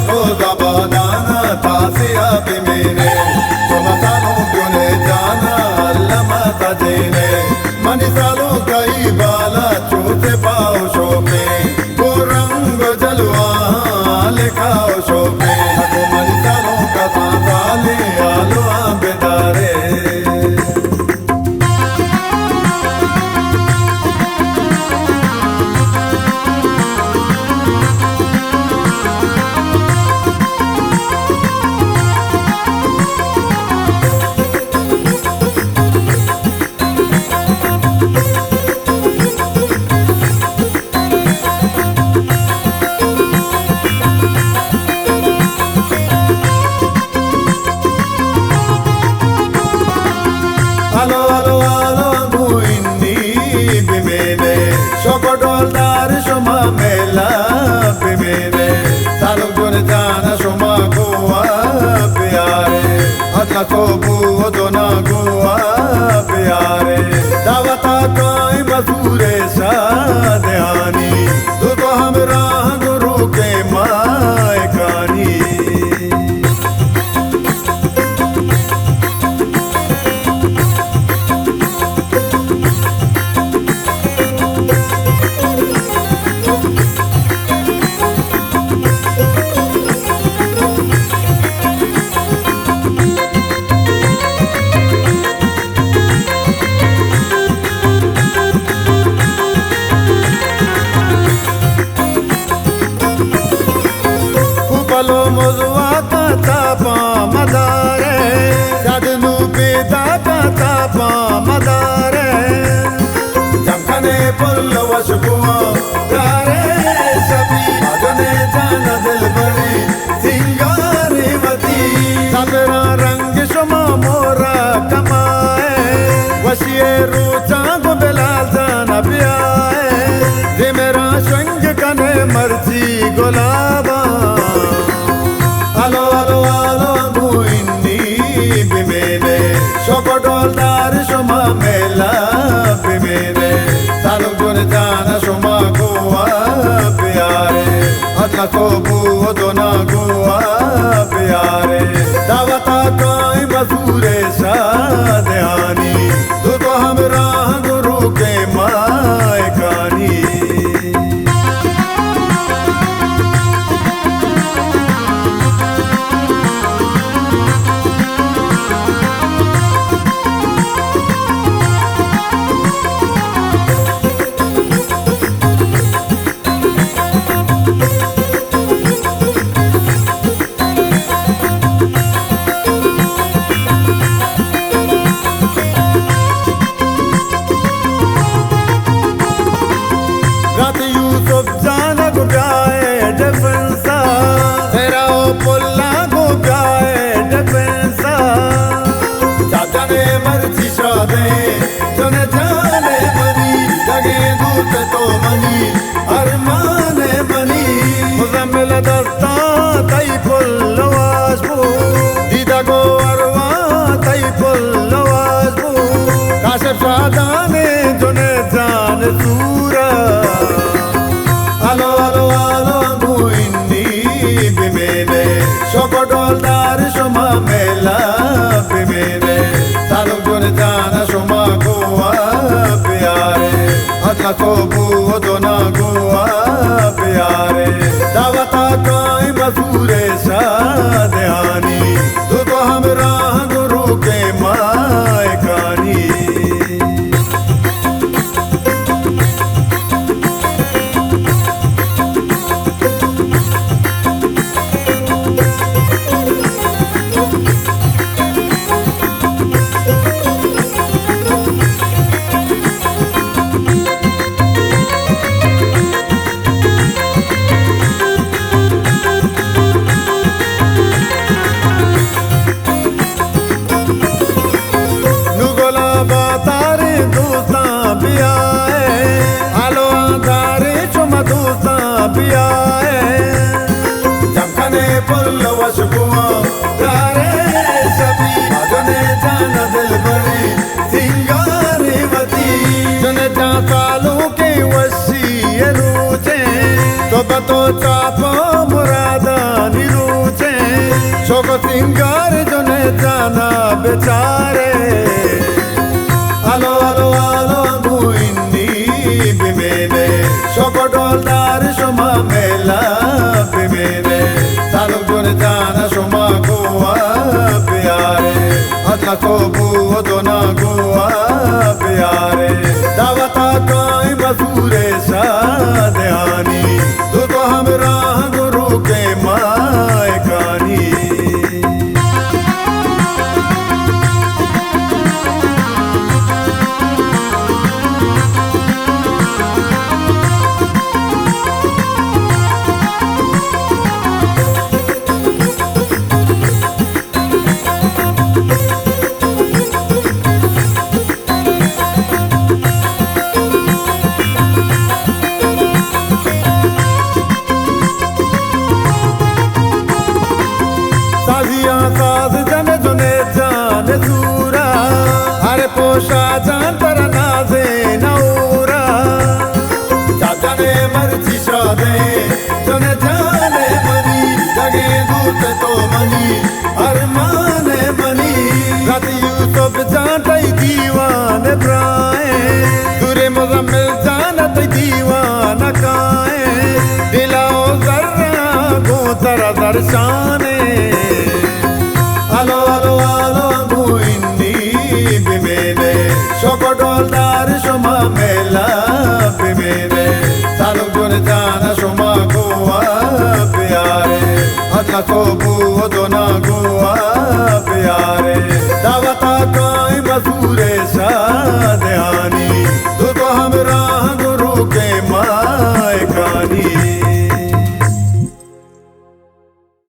Soda badana tasiya bimene Somatano gyone jana allama tajene Mani salo kai bala chote pao shope Wo rang jalwa lekhao shope Hako mani salo ka saale alo abedare Alo alo alo muinni bimene Shokodol dar shoma mela bimene Salo gun jana shoma goa pyare Adna ko budona goa pyare Davata kai mazure sadhani Tu to hamra guru ke mai kani Palo mozwa ka tapa madare Sadnu pita ka tapa madare Jamkane pullo washkuwa Dare sabi Adane jana dil bari Singari mati Sabra rang shoma mora kamae Washiye rucha ko belal jana piyae Ye mera shang kane marzi golaba Alo alo alo muinni bimene Shokodol dar shoma mela bimene Salo gun jana shoma goa pyare Adna ko budona goa pyare Davata kai mazure sadhani Tu to hamra guru ke mai kani Yusuf jana go gaye defensa Tera o pulla go gaye defensa Jane marzi shade jane jane mani Jage dut to mani armane mani Muzammil dasta tai pullo washbu Dida go arwa tai pullo washbu Kashif shadane jane jane sura Alo alo alo muinni bimene Shokodol dar shoma mela bimene Salo gun jana shoma goa pyare Adna ko budona goa pyare Davata kai mazure sadhani Tu to hamra guru ke mai kani pullo washkuwa Dare sabi Adane jana dil bari Singari mati Jane jatalu ke wasi ruche Toba to chapa murada जाना बेचारे আলো আলো আলো গুইনি বিমেনে সকটলদার সমা মেলা বিমেনে তালুকজনে জানা সমা গোয়া প্যারে আচ্ছা তবু দোনা গোয়া প্যারে দাওয়াতা কাই মধুরে সাদেহানি তু তো हमरा गुरु के माय कानी साज जने जुने जाने सूरा हरे पोशा जान पर नाजे नौरा चाचा ने मर्जी शादे जुने जाने मनी लगे दूत तो मनी अरमाने मनी रात यूसुफ जानता ही दीवाने प्राए दूरे मुज़म्मिल जानता ही दीवाना काए दिलाओ जर्रा गो तरा दर्शान